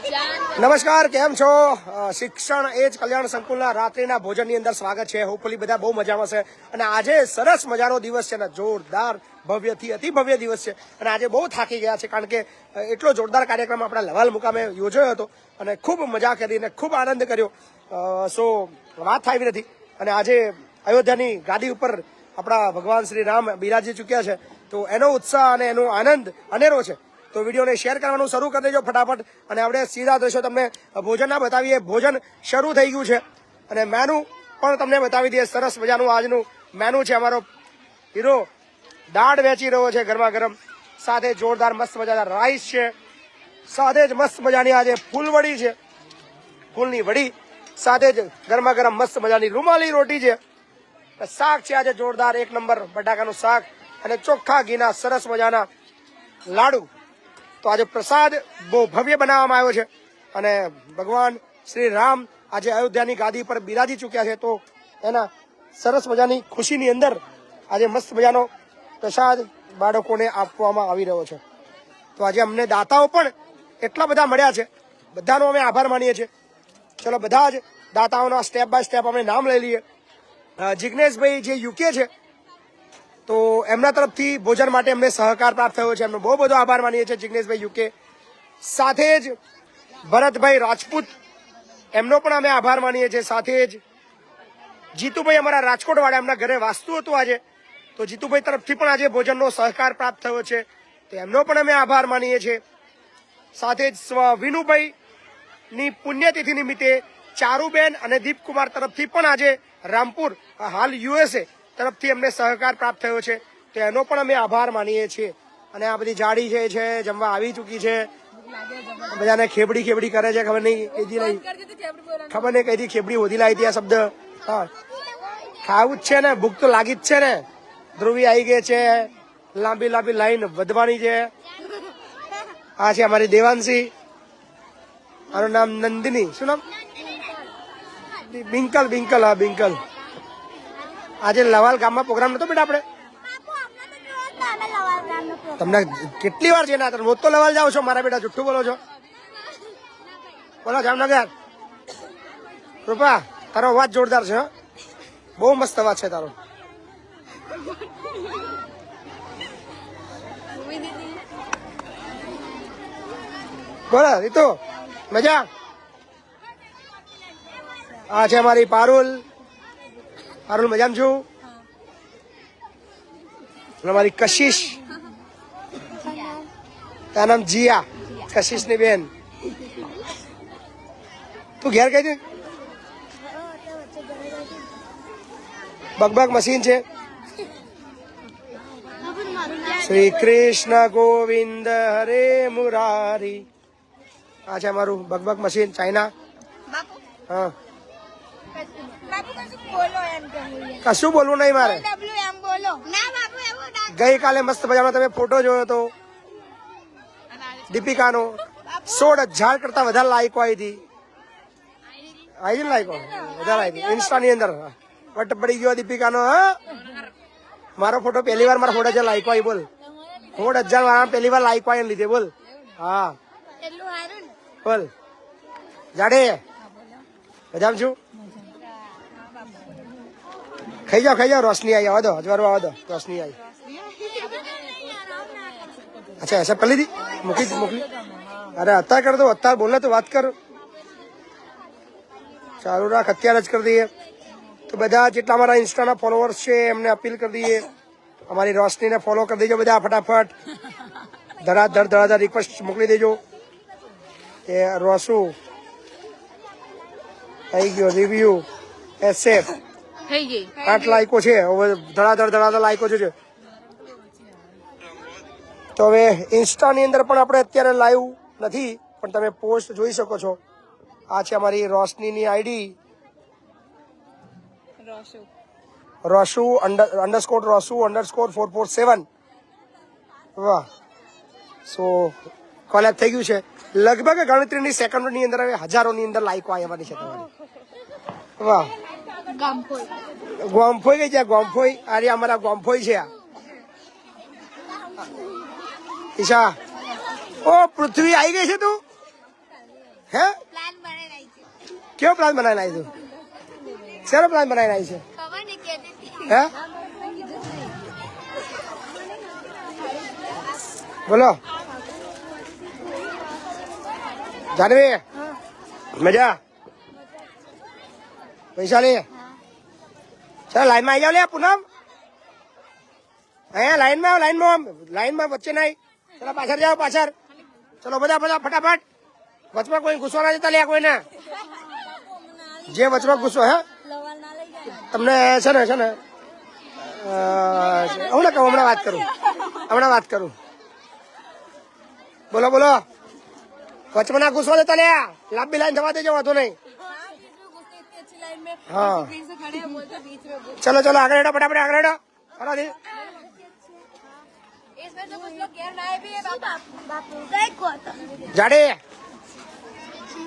નમસ્કાર, કેમ છો? શિક્ષણ એ જ કલ્યાણ સંકુલના રાત્રિના ભોજનની અંદર સ્વાગત છે. હોપફુલી બધા બહુ મજામાં છે. અને આજે સરસ મજાનો દિવસ છે ને, જોરદાર ભવ્યથી અતિ ભવ્ય દિવસ છે. અને આજે બહુ થાકી ગયા છે, કારણ કે એટલો જોરદાર કાર્યક્રમ આપણા લવાલ મુકામે યોજાયો હતો અને ખૂબ મજા કરી અને ખૂબ આનંદ કર્યો. સો વાત થાય નથી. અને આજે અયોધ્યાની ગાદી ઉપર આપણા ભગવાન શ્રી રામ બિરાજી ચૂક્યા છે, તો એનો ઉત્સાહ અને એનો આનંદ અનેરો છે. તો વિડીયોને શેર કરવાનું શરૂ કરી દેજો ફટાફટ. અને આપણે સીધા દ્રશ્યો તમને ભોજનના બતાવીએ. ભોજન શરૂ થઈ ગયું છે અને મેનુ પણ તમને બતાવી દઈએ. સરસ મજાનું આજનું મેનુ છે. અમારો હીરો દાળ વેચી રહ્યો છે ગરમા ગરમ, સાથે જોરદાર મસ્ત મજાના રાઈસ છે, સાથે જ મસ્ત મજાની આજે ફૂલવડી છે, ફૂલની વડી, સાથે જ ગરમા ગરમ મસ્ત મજાની રૂમાલી રોટી છે, શાક છે આજે જોરદાર એક નંબર બટાકાનું શાક, અને ચોખ્ખા ઘીના સરસ મજાના લાડુ. તો આજે પ્રસાદ બહુ ભવ્ય બનાવવામાં આવ્યો છે અને ભગવાન શ્રી રામ આજે અયોધ્યાની ગાદી પર બિરાજી ચૂક્યા છે, તો એના સરસ મજાની ખુશીની અંદર આજે મસ્ત મજાનો પ્રસાદ બાળકોને આપવામાં આવી રહ્યો છે. તો આજે અમને દાતાઓ પણ એટલા બધા મળ્યા છે, બધાનો અમે આભાર માનીએ છીએ. ચલો બધા જ દાતાઓના સ્ટેપ બાય સ્ટેપ અમે નામ લઈ લઈએ. જિગ્નેશભાઈ જે યુકે છે, તો એમના તરફથી ભોજન માટે અમને સહકાર પ્રાપ્ત થયો છે, એમનો બહુ બધો આભાર માનીએ છીએ જિગ્નેશભાઈ યુકે. સાથે જ ભરતભાઈ રાજપૂત, એમનો પણ અમે આભાર માનીએ છીએ. સાથે જ જીતુભાઈ અમારા રાજકોટ વાળા, એમના ઘરે વાસ્તુ હતું આજે, તો જીતુભાઈ તરફથી પણ આજે ભોજનનો સહકાર પ્રાપ્ત થયો છે, તો એમનો પણ અમે આભાર માનીએ છીએ. સાથે જ વિનુભાઈની પુણ્યતિથિ નિમિત્તે ચારુબેન અને દીપકુમાર તરફથી પણ આજે રામપુર, હાલ USA તરફથી અમને સહકાર પ્રાપ્ત થયો છે, તો એનો પણ અમે આભાર માનીએ છીએ. અને આ બધી જાડી છે જમવા આવી ચૂકી છે. બધાને ખેબડી ખેબડી કરે છે, ખબર નહીં કઈથી ખેબડી હોધી લાવી હતી આ શબ્દ. હા, ખાવું જ છે ને, ભૂખ તો લાગી જ છે ને. ધ્રુવી આવી ગઈ છે, લાંબી લાંબી લાઈન વધવાની છે. આ છે અમારી દેવાંશી, આનું નામ નંદિની. શું નામ? બિંકલ. હા, બિંકલ. આજે લવાલ ગામમાં પ્રોગ્રામ નતો બેટા આપણે? તમને કેટલી વાર છે ને, રોજ તો લવાલ જાઓ છો મારા બેટા, જુઠ્ઠું બોલો છો. બોલો જામનગર. કૃપા, તારો અવાજ જોરદાર છે, બહુ મસ્ત અવાજ છે તારો. બોલો રીતુ, મજા? આ છે અમારી પારુલ. મજામાં છું. અમારી કશિશ, તારું નામ જીયા, કશિશની બેન. તું ઘેર કઈ બગબગ મશીન છે. શ્રી કૃષ્ણ ગોવિંદ હરે મુરારી. આ છે અમારું બગબગ મશીન, ચાઇના. હા, કશું બોલવું નહીં મારે. ગઈકાલે મસ્ત મજાનો તમે ફોટો જોયો હતો દીપિકાનો, 16,000 કરતા વધારે લાઈકો આવી હતી. આવી ને લાઈકો વધારે આવી હતી ઇન્સ્ટાની અંદર. વટ પડી ગયો દીપિકાનો. હા, મારો ફોટો પહેલી વાર મારા 16,000 લાઈકો આવી. બોલ, 16,000 મારા પહેલી વાર લાઈકો આવી લીધે. બોલ. હા બોલ. જાડે મજામાં છું. ખાઈ જાઓ. રોશની આવી, આવા દો, અજવાળું આવા દો. રોશની આવી. અચ્છા, એસબ કરી લીધી, મોકલી. અરે અત્યારે કર દો, અત્યારે બોલને તો વાત કર. ચાલુ રાખ, અત્યારે જ કરી દઈએ. તો બધા જેટલા અમારા ઇન્સ્ટાના ફોલોઅર્સ છે એમને અપીલ કરી દઈએ, અમારી રોશનીને ફોલો કરી દેજો બધા ફટાફટ. ધડાધડ રિક્વેસ્ટ મોકલી દેજો. એ રોશુ થઈ ગયો, રિવ્યુ SF થઈ ગઈ, 8 લાઈકો છે. હવે ધડાધડ લાઈકો છે. તો હવે ઇન્સ્ટાની અંદર પણ આપણે અત્યારે લાઈવ નથી, પણ તમે પોસ્ટ જોઈ શકો છો. આ છે અમારી રોશનીની આઈડી, rosu_rosu_447. વાહ. સો કોલેબ થઈ ગયું છે. લગભગ ગણતરીની સેકન્ડની અંદર હવે હજારોની અંદર લાઈકો આવવાની છે તમારી. વાહ. ગોમફોઈ ગઈ છે. ગોમફોઈ, અરે અમારા ગોમફોઈ છે. ઈશા, ઓ પૃથ્વી આવી ગઈ છે. તું હે પ્લાન બનાવી છે. કેવો પ્લાન બનાવીને આવી તું? શેનો પ્લાન બનાવીને આવી છે? ખબર નહીં કેતી હતી. હે બોલો જાનવી મજા વૈશાલી ચાલો લાઈનમાં આવી જાવ લે પૂનમ અહીંયા લાઈનમાં વચ્ચે નહીં ચલો પાછળ જાઓ પાછળ ચલો બધા ફટાફટ વચમાં કોઈ ગુસ્સો ના જતા લે કોઈને જે વચમાં ગુસ્સો હે તમને છે ને હું ને કહું હમણાં વાત કરું બોલો વચમાં ના ગુસ્સો જતા લે લાંબી લાઈન થવા દેજો વાંધો નહીં हाँ चलो आगे हेडो फटाफट आगे हेडो जाडे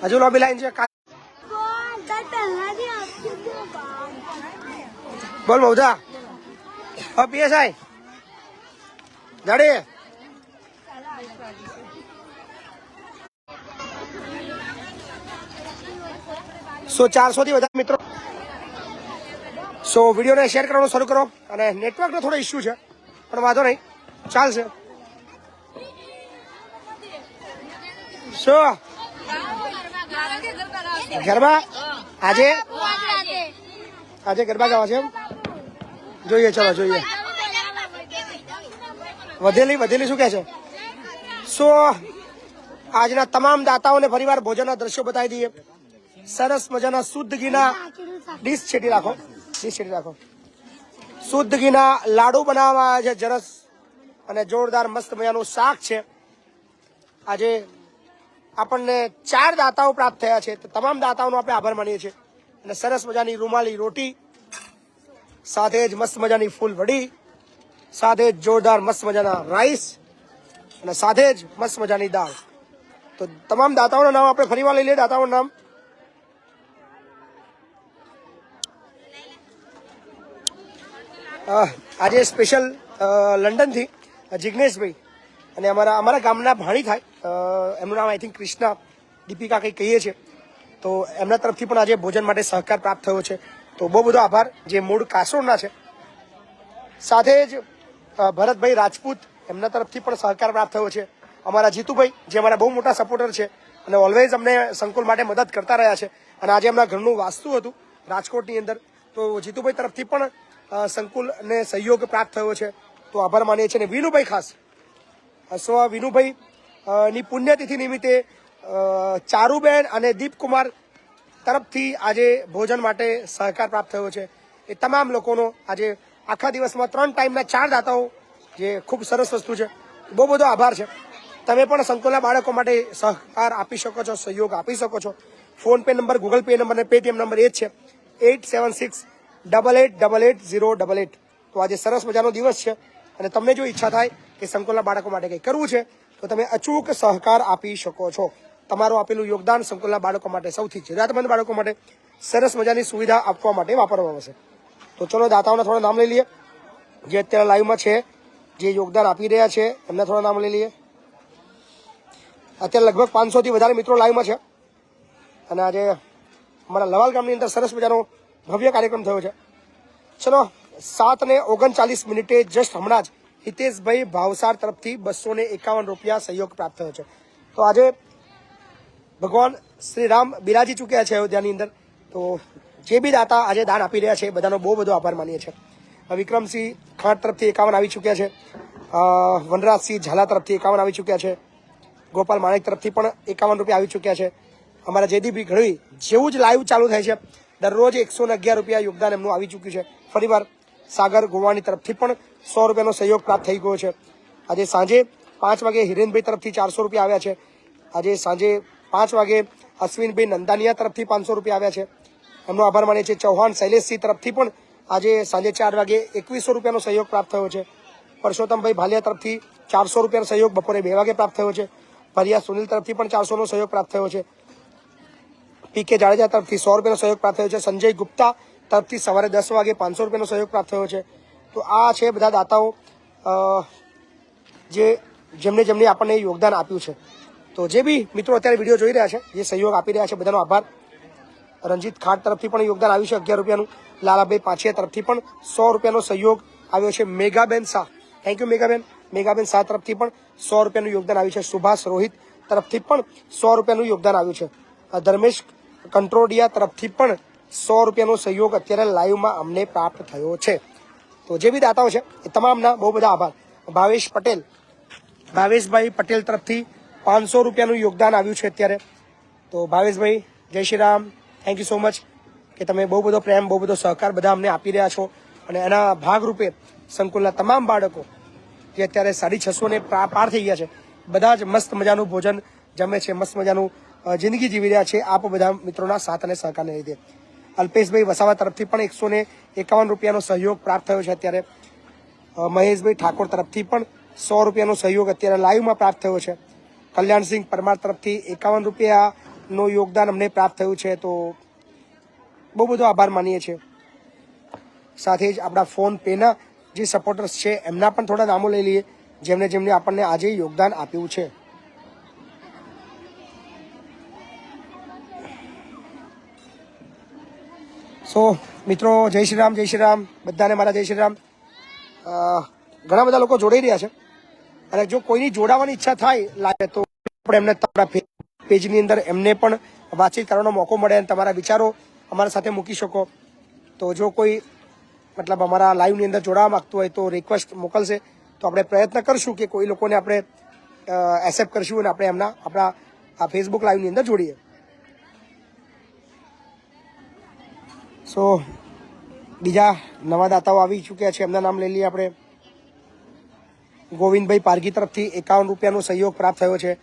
हजू लॉबी लाइन से बोल मौजा पीएसआई जाडे સો 400 થી વધારે મિત્રો સો વિડીયોને શેર કરવાનું શરૂ કરો અને નેટવર્કનો થોડો ઇસ્યુ છે પણ વાંધો નહીં ચાલશે શું ગરબા આજે ગરબા ગાવા છે એમ જોઈએ ચલો જોઈએ વધેલી શું કહે છે સો આજના તમામ દાતાઓને ફરીવાર ભોજનના દ્રશ્યો બતાવી દઈએ સરસ મજાના શુદ્ધ ઘીના ડીશ છેટી રાખો શુદ્ધ ઘીના લાડુ બનાવવામાં આવે છે જરસ અને જોરદાર મસ્ત મજાનું શાક છે આજે આપણને 4 દાતાઓ પ્રાપ્ત થયા છે તમામ દાતાઓનો આપણે આભાર માનીએ છીએ અને સરસ મજાની રૂમાલી રોટી સાથે જ મસ્ત મજાની ફૂલ વડી સાથે જ જોરદાર મસ્ત મજાના રાઈસ અને સાથે જ મસ્ત મજાની દાળ તો તમામ દાતાઓના નામ આપણે ફરીવાર લઈ લઈએ દાતાઓનું નામ આજે સ્પેશિયલ લંડનથી જિગ્નેશભાઈ અને અમારા ગામના ભાણી થાય એમનું નામ આઈ થિંક કૃષ્ણા દીપિકા કંઈ કહીએ છીએ તો એમના તરફથી પણ આજે ભોજન માટે સહકાર પ્રાપ્ત થયો છે તો બહુ બધો આભાર જે મૂળ કાસોડના છે સાથે જ ભરતભાઈ રાજપૂત એમના તરફથી પણ સહકાર પ્રાપ્ત થયો છે અમારા જીતુભાઈ જે અમારા બહુ મોટા સપોર્ટર છે અને ઓલવેઝ અમને સંકુલ માટે મદદ કરતા રહ્યા છે અને આજે એમના ઘરનું વાસ્તુ હતું રાજકોટની અંદર તો જીતુભાઈ તરફથી પણ સંકુલને સહયોગ પ્રાપ્ત થયો છે તો આભાર માનીએ છીએ અને વિનુભાઈ ખાસ વિનુભાઈ ની પુણ્યતિથિ નિમિત્તે ચારુબેન અને દીપકુમાર તરફથી આજે ભોજન માટે સહકાર પ્રાપ્ત થયો છે એ તમામ લોકોનો આજે આખા દિવસમાં 3 ટાઈમના 4 દાતાઓ જે ખૂબ સરસ વસ્તુ છે બહુ બધો આભાર છે તમે પણ સંકુલના બાળકો માટે સહકાર આપી શકો છો સહયોગ આપી શકો છો phone pay number Google pay number અને પેટીએમ નંબર એ જ છે 8768888088 તો આજે સરસ મજાનો દિવસ છે અને તમને જો ઈચ્છા થાય કે સંકુલના બાળકો માટે કંઈ કરવું છે તો તમે અચૂક સહકાર આપી શકો છો તમારું આપેલું યોગદાન સંકુલના બાળકો માટે સૌથી જરૂરિયાતમંદ બાળકો માટે સરસ મજાની સુવિધા આપવા માટે વાપરવામાં આવશે તો ચલો દાતાઓના થોડા નામ લઈ લઈએ જે અત્યારે લાઈવમાં છે જે યોગદાન આપી રહ્યા છે એમના થોડા નામ લઈ લઈએ અત્યારે લગભગ 500 થી વધારે મિત્રો લાઈવમાં છે અને આજે અમારા લવાલ ગામની અંદર સરસ મજાનો ભવ્ય કાર્યક્રમ થયો છે ચલો 7:39 જસ્ટ હમણાં જ હિતેશભાઈ ભાવસાર તરફથી 251 રૂપિયા સહયોગ પ્રાપ્ત થયો છે તો આજે ભગવાન શ્રી રામ બિરાજી ચૂક્યા છે અયોધ્યાની અંદર તો જે બી દાતા આજે દાન આપી રહ્યા છે બધાનો બહુ બધો આભાર માનીએ છીએ વિક્રમસિંહ ખાંટ તરફથી 51 આવી ચૂક્યા છે વનરાજસિંહ ઝાલા તરફથી 51 આવી ચૂક્યા છે ગોપાલ માણેક તરફથી પણ 51 રૂપિયા આવી ચૂક્યા છે અમારા જયદીપભાઈ ઘડવી જેવું જ લાઈવ ચાલુ થાય છે દરરોજ 111 રૂપિયા યોગદાન એમનું આવી ચૂક્યું છે ફરીવાર સાગર ગોવાણી તરફથી પણ 100 રૂપિયાનો સહયોગ પ્રાપ્ત થઈ ગયો છે આજે સાંજે 5 વાગે હિરેનભાઈ તરફથી 400 રૂપિયા આવ્યા છે આજે સાંજે 5 વાગે અશ્વિનભાઈ નંદાનિયા તરફથી 500 રૂપિયા આવ્યા છે એમનો આભાર માનીએ છીએ ચૌહાણ શૈલેષસિંહ તરફથી પણ આજે સાંજે 4 વાગે 2100 રૂપિયાનો સહયોગ પ્રાપ્ત થયો છે પરસોત્તમભાઈ ભાલિયા તરફથી 400 રૂપિયાનો સહયોગ બપોરે 2 વાગે પ્રાપ્ત થયો છે ભરિયા સુનિલ તરફથી પણ 400નો સહયોગ પ્રાપ્ત થયો છે પીકે જાડેજા તરફથી 100 રૂપિયાનો સહયોગ પ્રાપ્ત થયો છે સંજય ગુપ્તા તરફથી સવારે 10 વાગે 500 રૂપિયાનો સહયોગ પ્રાપ્ત થયો છે તો આ છે બધા દાતાઓ જેમને આપણને યોગદાન આપ્યું છે તો જે બી મિત્રો અત્યારે વિડીયો જોઈ રહ્યા છે, જે સહયોગ આપી રહ્યા છે, બધાનો આભાર. રંજીત ખાટ તરફથી પણ યોગદાન આવ્યું છે 11 રૂપિયાનું. લાલાભાઈ પાછિયા તરફથી પણ 100 રૂપિયાનો સહયોગ આવ્યો છે. મેઘાબેન શાહ, થેન્ક યુ મેઘાબેન. મેઘાબેન શાહ તરફથી પણ 100 રૂપિયાનું યોગદાન આવ્યું છે. સુભાષ રોહિત તરફથી પણ 100 રૂપિયાનું યોગદાન આવ્યું છે. ધર્મેશ કંટ્રોડિયા તરફથી પણ 100 રૂપિયાનો સહયોગ અત્યારે લાઈવમાં અમને પ્રાપ્ત થયો છે. તો જે બી દાતાઓ છે એ તમામના બહુ બધા આભાર. ભાવેશભાઈ પટેલ તરફથી 500 રૂપિયાનું યોગદાન આવ્યું છે અત્યારે. તો ભાવેશભાઈ, જય Shri Ram, thank you so much કે તમે બહુ બધો પ્રેમ, બહુ બધો સહકાર બધા અમને આપી રહ્યા છો. અને એના ભાગરૂપે સંકુલના તમામ બાળકો જે અત્યારે 650 ને પાર થઈ ગયા છે, બધા જ મસ્ત મજાનું ભોજન જમે છે, મસ્ત મજાનું જિંદગી જીવી રહ્યા છે, આપ બધા મિત્રોના સાથ અને સહકારને લીધે. અલ્પેશભાઈ વસાવા તરફથી પણ 151 રૂપિયાનો સહયોગ પ્રાપ્ત થયો છે અત્યારે. મહેશભાઈ ઠાકોર તરફથી પણ 100 રૂપિયાનો સહયોગ અત્યારે લાઈવમાં પ્રાપ્ત થયો છે. કલ્યાણસિંહ પરમાર તરફથી 51 રૂપિયાનો યોગદાન અમને પ્રાપ્ત થયું છે. તો બહુ બધો આભાર માનીએ છીએ. સાથે જ આપણા ફોન પેના જે સપોર્ટર્સ છે એમના પણ થોડા નામો લઈ લઈએ, જેમને આપણને આજે યોગદાન આપ્યું છે. સો મિત્રો, જય શ્રી રામ, જય શ્રી રામ, બધાને મારા જય શ્રી રામ. ઘણા બધા લોકો જોડાઈ રહ્યા છે, અને જો કોઈની જોડાવાની ઈચ્છા થાય લાગે તો આપણે એમને તમારા પેજની અંદર એમને પણ વાતચીત કરવાનો મોકો મળે અને તમારા વિચારો અમારા સાથે મૂકી શકો. તો જો કોઈ મતલબ અમારા લાઈવની અંદર જોડાવા માંગતું હોય તો રિક્વેસ્ટ મોકલશે, તો આપણે પ્રયત્ન કરશું કે કોઈ લોકોને આપણે એક્સેપ્ટ કરશું અને આપણે આપણા આ ફેસબુક લાઈવની અંદર જોડીએ. સો બીજા નવા દાતાઓ આવી ચૂક્યા છે, એમના નામ લઈ લઈએ આપણે. ગોવિંદભાઈ પારગી તરફથી 51 રૂપિયાનો સહયોગ પ્રાપ્ત થયો છે.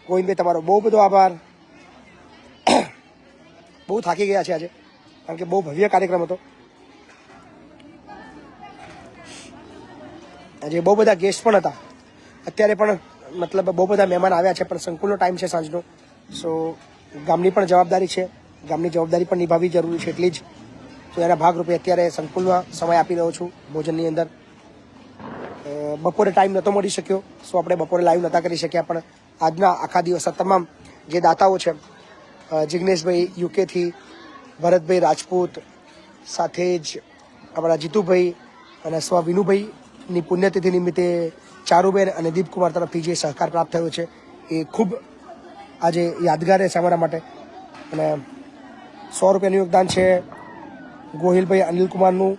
ગોવિંદભાઈ, તમારો બહુ બધો આભાર. બહુ થાકી ગયા છે આજે, કારણ કે બહુ ભવ્ય કાર્યક્રમ હતો. આજે બહુ બધા ગેસ્ટ પણ હતા. અત્યારે પણ મતલબ બહુ બધા મહેમાન આવ્યા છે, પણ સંકુલનો ટાઈમ છે સાંજનો. સો ગામની પણ જવાબદારી છે, ગામની જવાબદારી પણ નિભાવવી જરૂરી છે એટલી જ. તો એના ભાગરૂપે અત્યારે સંકુલમાં સમય આપી રહ્યો છું ભોજનની અંદર. બપોરે ટાઈમ નહોતો મળી શક્યો, સો આપણે બપોરે લાઈવ નહોતા કરી શક્યા, પણ આજના આખા દિવસ તમામ જે દાતાઓ છે, જિગ્નેશભાઈ યુકેથી, ભરતભાઈ રાજપૂત, સાથે જ આપણા જીતુભાઈ અને વિનુભાઈની પુણ્યતિથિ નિમિત્તે ચારુબેન અને દીપકુમાર તરફથી જે સહકાર પ્રાપ્ત થયો છે એ ખૂબ આજે યાદગાર રહેશે અમારા માટે. અને 100 રૂપિયાનું યોગદાન છે ગોહિલભાઈ અનિલકુમારનું.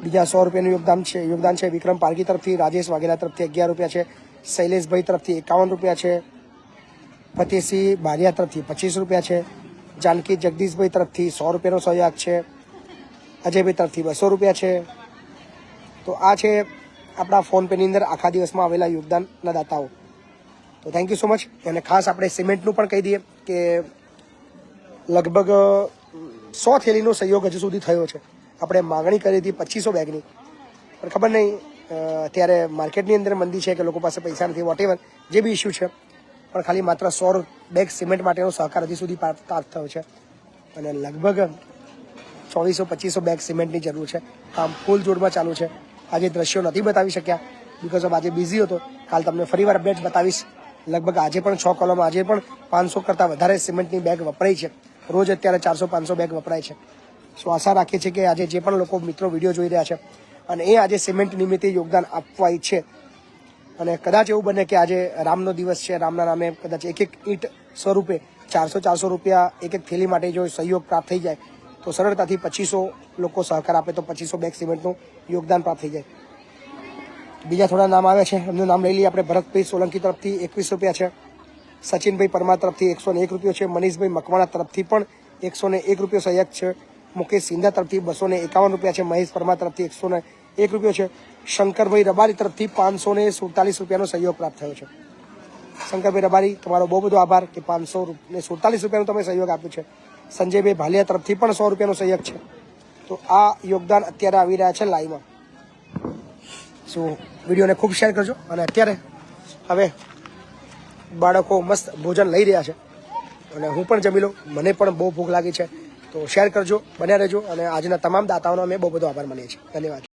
બીજા 100 રૂપિયાનું યોગદાન છે વિક્રમ પારગી તરફથી. રાજેશ વાઘેલા તરફથી 11 રૂપિયા છે. શૈલેષભાઈ તરફથી 51 રૂપિયા છે. ફતેહસિંહ બારિયા તરફથી 25 રૂપિયા છે. જાનકી જગદીશભાઈ તરફથી 100 રૂપિયાનો સહયોગ છે. અજયભાઈ તરફથી 200 રૂપિયા છે. તો આ છે આપણા ફોન પેની અંદર આખા દિવસમાં આવેલા યોગદાનના દાતાઓ. તો થેન્ક યુ સો મચ. અને ખાસ આપણે સિમેન્ટનું પણ કહી દઈએ કે લગભગ 100 થેલીનો સહયોગ હજુ સુધી થયો છે. આપણે માગણી કરી હતી 2500 બેગની, પણ ખબર નહીં અત્યારે માર્કેટની અંદર મંદી છે કે લોકો પાસે પૈસા નથી, વોટ એવર જે બી ઇસ્યુ છે, પણ ખાલી માત્ર 100 બેગ સિમેન્ટ માટેનો સહકાર હજી સુધી પ્રાપ્ત થયો છે. અને લગભગ 2400-2500 બેગ સિમેન્ટની જરૂર છે. કામ ફૂલ જોડમાં ચાલુ છે. આજે દ્રશ્યો નથી બતાવી શક્યા બિકોઝ ઓફ આજે બિઝી હતો. કાલ તમને ફરીવાર અપડેટ બતાવીશ. લગભગ આજે પણ 6 કોલમ, આજે પણ 500 કરતાં વધારે સિમેન્ટની બેગ વપરાય છે. રોજ અત્યારે 400-500 બેગ વપરાય છે. સો આશા રાખીએ છીએ કે આજે જે પણ લોકો મિત્રો વિડીયો જોઈ રહ્યા છે અને એ આજે સિમેન્ટ નિમિત્તે યોગદાન આપવા ઈચ્છે, અને કદાચ એવું બને કે આજે રામનો દિવસ છે, રામના નામે કદાચ એક ઈંટ સ્વરૂપે 400 રૂપિયા એક થેલી માટે જો સહયોગ પ્રાપ્ત થઈ જાય તો સરળતાથી 2500 લોકો સહકાર આપે તો 2500 બેગ સિમેન્ટનું યોગદાન પ્રાપ્ત થઈ જાય. બીજા થોડા નામ આવ્યા છે, એમનું નામ લઈ લઈએ આપણે. ભરતભાઈ સોલંકી તરફથી 21 રૂપિયા છે. સચિનભાઈ પરમાર તરફથી 101 રૂપિયો છે. મનીષભાઈ મકવાણા તરફથી પણ 101 રૂપિયો સહયોગ છે. મુકેશ સિંધા તરફથી 251 રૂપિયા છે. મહેશ પરમાર તરફથી 101 રૂપિયો છે. શંકરભાઈ રબારી તરફથી 547 રૂપિયાનો સહયોગ પ્રાપ્ત થયો છે. શંકરભાઈ રબારી, તમારો બહુ બધો આભાર કે 547 રૂપિયાનો તમે સહયોગ આપ્યો છે. સંજયભાઈ ભાલિયા તરફથી પણ 100 રૂપિયાનો સહયોગ છે. તો આ યોગદાન અત્યારે આવી રહ્યા છે લાઈવમાં. સો વિડીયોને ખૂબ શેર કરજો. અને અત્યારે હવે બાળકો મસ્ત ભોજન લઈ રહ્યા છે અને હું પણ જમી લઉં, મને પણ બહુ ભૂખ લાગી છે. તો શેર કરજો, બન્યા રહેજો. અને આજના તમામ દાતાઓનો અમે બહુ બધો આભાર માનીએ છીએ. ધન્યવાદ.